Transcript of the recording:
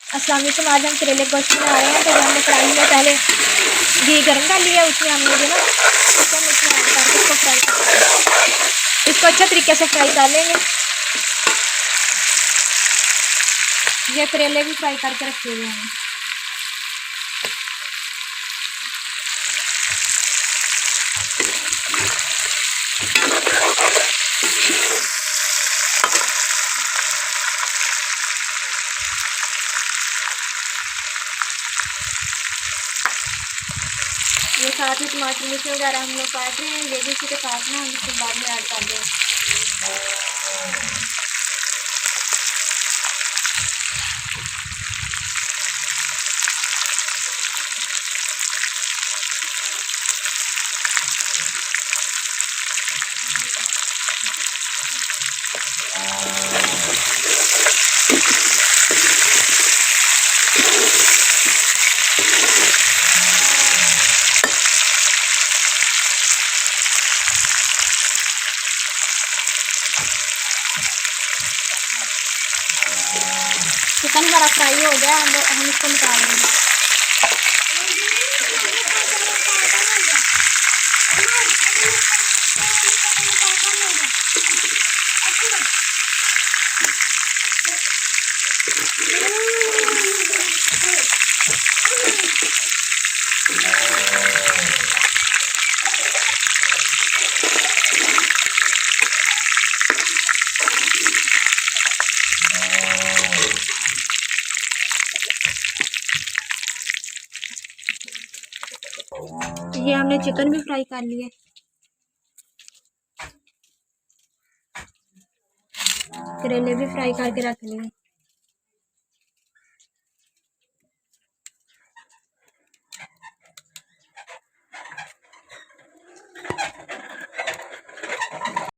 अस्सलाम वालेकुम। आज हम करेले गोश्त बना रहे हैं। तो हमने कढ़ाई में पहले घी गर्म कर लिया, उसमें हमने जो ना चिकन इसमें ऐड करके इसको फ्राई कर लेंगे। इसको अच्छे तरीके से फ्राई कर लेंगे। ये करेले भी फ्राई करके रखे हुए हैं। ये साथ ही टमाटर मिर्च वगैरह हम लोग काट रहे हैं, ये भी इसी के साथ ना हम इसको बाद में ऐड कर दें। चिकन हमारा फ्राई हो गया, हम इसको निकाल लेंगे। ये हमने चिकन भी फ्राई कर लिया, करेले भी फ्राई करके रख लिए।